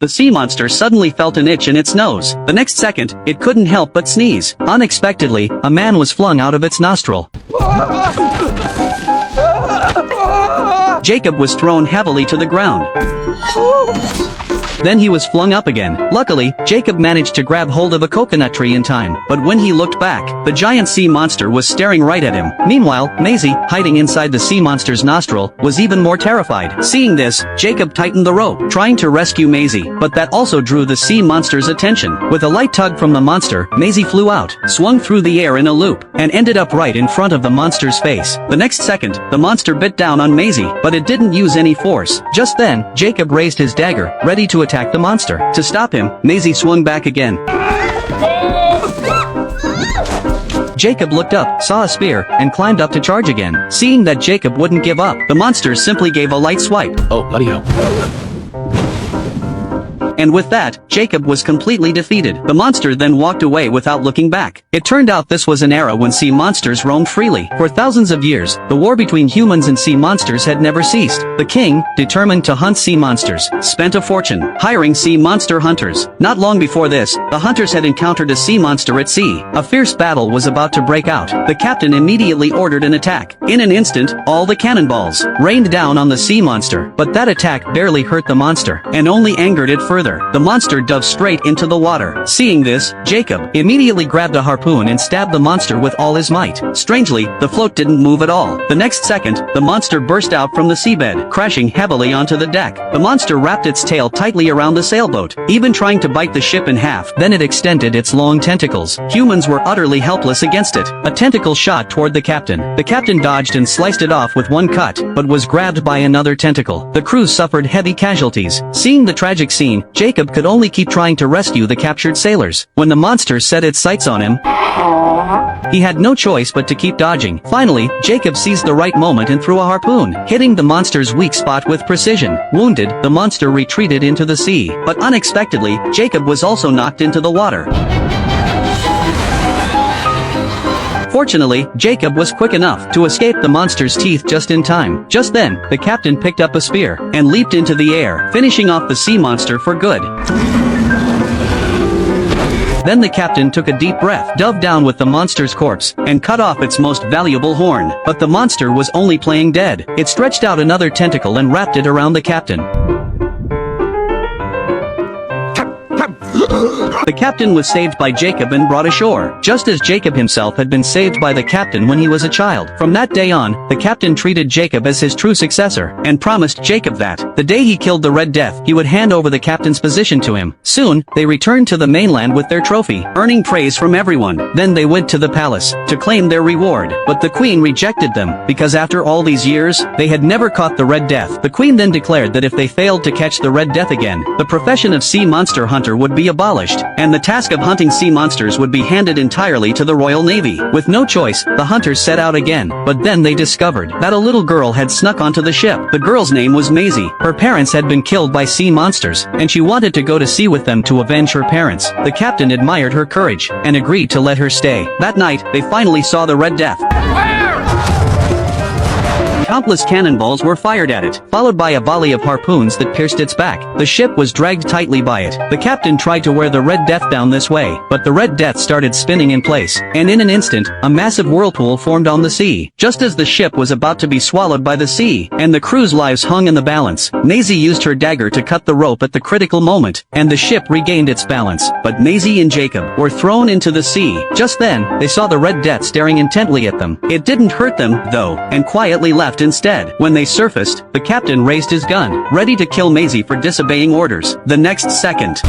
the sea monster suddenly felt an itch in its nose. The next second, it couldn't help but sneeze. Unexpectedly, a man was flung out of its nostril. Jacob was thrown heavily to the ground. Then he was flung up again. Luckily, Jacob managed to grab hold of a coconut tree in time, but when he looked back, the giant sea monster was staring right at him. Meanwhile, Maisie, hiding inside the sea monster's nostril, was even more terrified. Seeing this, Jacob tightened the rope, trying to rescue Maisie, but that also drew the sea monster's attention. With a light tug from the monster, Maisie flew out, swung through the air in a loop, and ended up right in front of the monster's face. The next second, the monster bit down on Maisie, but it didn't use any force. Just then, Jacob raised his dagger, ready to attack the monster. To stop him, Maisie swung back again. Jacob looked up, saw a spear, and climbed up to charge again. Seeing that Jacob wouldn't give up, the monster simply gave a light swipe. Oh, bloody hell. And with that, Jacob was completely defeated. The monster then walked away without looking back. It turned out this was an era when sea monsters roamed freely. For thousands of years, the war between humans and sea monsters had never ceased. The king, determined to hunt sea monsters, spent a fortune hiring sea monster hunters. Not long before this, the hunters had encountered a sea monster at sea. A fierce battle was about to break out. The captain immediately ordered an attack. In an instant, all the cannonballs rained down on the sea monster, but that attack barely hurt the monster, and only angered it further. The monster dove straight into the water. Seeing this, Jacob immediately grabbed a harpoon and stabbed the monster with all his might. Strangely, the float didn't move at all. The next second, the monster burst out from the seabed, crashing heavily onto the deck. The monster wrapped its tail tightly around the sailboat, even trying to bite the ship in half. Then it extended its long tentacles. Humans were utterly helpless against it. A tentacle shot toward the captain. The captain dodged and sliced it off with one cut, but was grabbed by another tentacle. The crew suffered heavy casualties. Seeing the tragic scene, Jacob could only keep trying to rescue the captured sailors. When the monster set its sights on him, he had no choice but to keep dodging. Finally, Jacob seized the right moment and threw a harpoon, hitting the monster's weak spot with precision. Wounded, the monster retreated into the sea. But unexpectedly, Jacob was also knocked into the water. Fortunately, Jacob was quick enough to escape the monster's teeth just in time. Just then, the captain picked up a spear and leaped into the air, finishing off the sea monster for good. Then the captain took a deep breath, dove down with the monster's corpse, and cut off its most valuable horn. But the monster was only playing dead. It stretched out another tentacle and wrapped it around the captain. The captain was saved by Jacob and brought ashore, just as Jacob himself had been saved by the captain when he was a child. From that day on, the captain treated Jacob as his true successor, and promised Jacob that, the day he killed the Red Death, he would hand over the captain's position to him. Soon, they returned to the mainland with their trophy, earning praise from everyone. Then they went to the palace, to claim their reward, but the queen rejected them, because after all these years, they had never caught the Red Death. The queen then declared that if they failed to catch the Red Death again, the profession of sea monster hunter would be abolished, and the task of hunting sea monsters would be handed entirely to the Royal Navy. With no choice, the hunters set out again, but then they discovered that a little girl had snuck onto the ship. The girl's name was Maisie. Her parents had been killed by sea monsters, and she wanted to go to sea with them to avenge her parents. The captain admired her courage, and agreed to let her stay. That night, they finally saw the Red Death. Countless cannonballs were fired at it, followed by a volley of harpoons that pierced its back. The ship was dragged tightly by it. The captain tried to wear the Red Death down this way, but the Red Death started spinning in place, and in an instant, a massive whirlpool formed on the sea. Just as the ship was about to be swallowed by the sea, and the crew's lives hung in the balance, Maisie used her dagger to cut the rope at the critical moment, and the ship regained its balance. But Maisie and Jacob were thrown into the sea. Just then, they saw the Red Death staring intently at them. It didn't hurt them, though, and quietly left instead. When they surfaced, the captain raised his gun, ready to kill Maisie for disobeying orders. The next second,